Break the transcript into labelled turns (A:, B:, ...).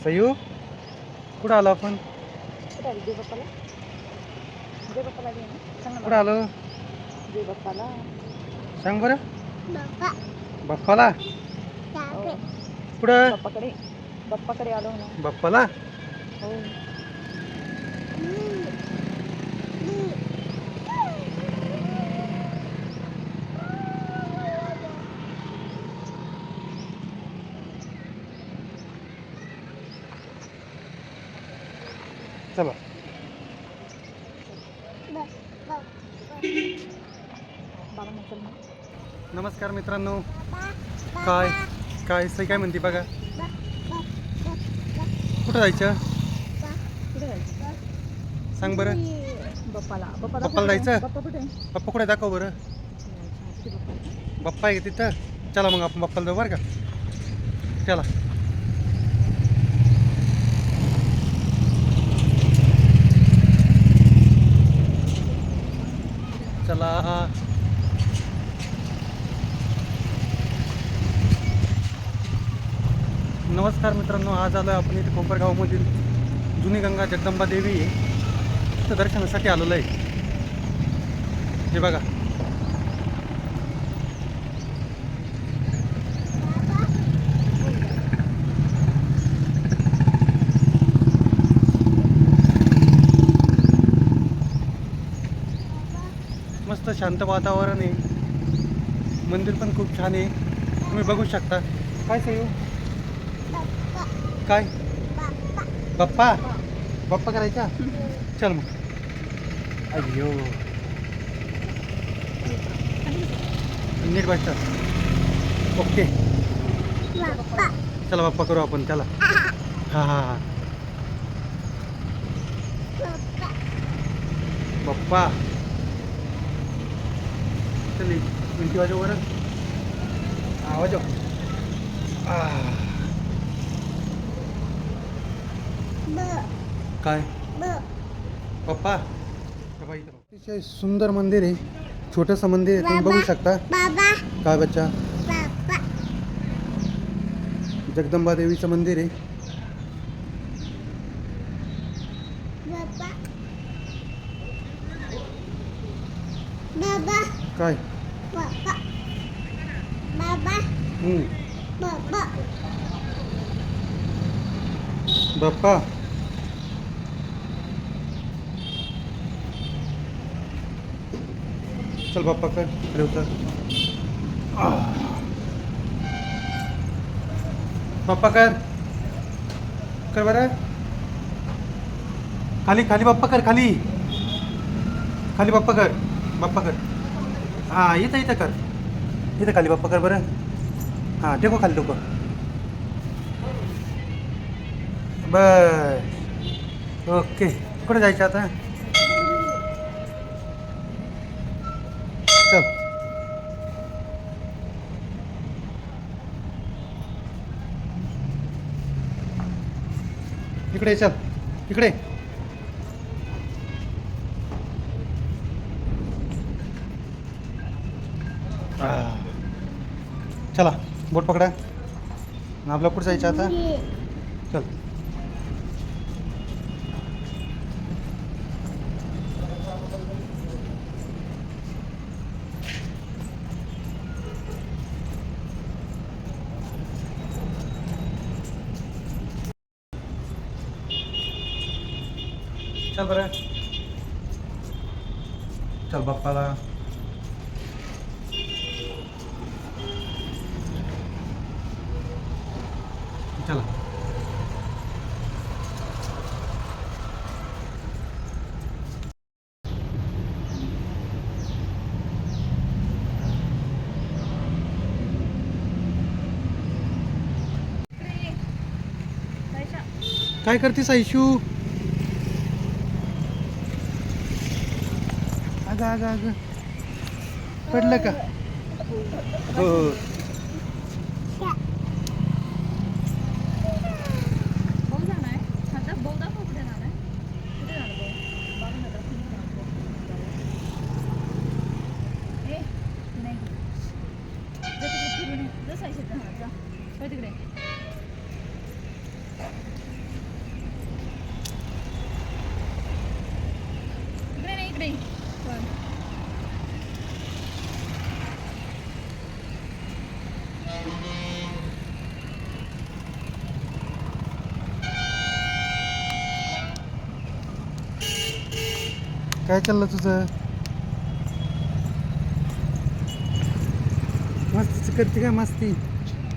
A: सयू कुठं आलो आपण?
B: कुठे आली जय बाप्पाला? जय बाप्पाला आली ना? सांग ना
A: कुठं आलो?
B: जय बाप्पाला.
A: सांग बरं.
B: बाप्पा.
A: बाप्पाला
B: हो.
A: कुठं?
B: बाप्पाकडे. बाप्पाकडे आलो ना.
A: बाप्पाला
B: हो.
A: चला.
B: बाबा नसेल ना.
A: नमस्कार मित्रांनो. काय काय सई काय म्हणते बघा. कुठं जायचं?
B: कुठे जायचं?
A: सांग बरं.
B: बाप्पाला.
A: बाप्पाला जायचं?
B: बाप्पा कुठे?
A: बाप्पा कुठे दाखव बरं. बाप्पा आहे का तिथं? चला मग आपण बाप्पाला जाऊ बरं का. चला. चला. नमस्कार मित्रांनो. आज आलो आपण इथे कोपरगावमधील जुनी गंगा जगदंबा देवी आहे तिथं दर्शनासाठी आलेलो आहे. हे बघा. मस्त शांत वातावरण आहे. मंदिर पण खूप छान आहे. तुम्ही बघू शकता. काय सयू? काय बाप्पा बाप्पा करायचा? चल मग. अय्यो नीट बसता. ओके चला बाप्पा करू आपण. चला. हां हां हां. बाप्पा चल मिनटी वाजव बरं. आवाज काय पप्पा? अतिशय सुंदर मंदिर आहे. छोटंसं मंदिर आहे. तुम्ही बघू शकता. काय बच्चा? जगदंबा देवीचं मंदिर आहे. काय बाप्पा चल बाप्पा कर. अरे उतर. बाप्पा कर कर बरं. खाली खाली बाप्पा कर. खाली खाली बाप्पा कर. बाप्पा कर. हां इथं इथं कर. इथं खाली बाप्पा कर बरं. हां टेको खाली टेको. बस. ओके. कुठे जायचं आता? चल. इकडे चल. इकडे चला. बोट पकडा. आपला कुठं जायचं आता? चल. चल बरं. चल बाप्पाला. चला. काय करतेस आयशू? अगं अगं अगं पडलं का? हो. काय चाललं तुझं? मस्तीच करते का मस्ती?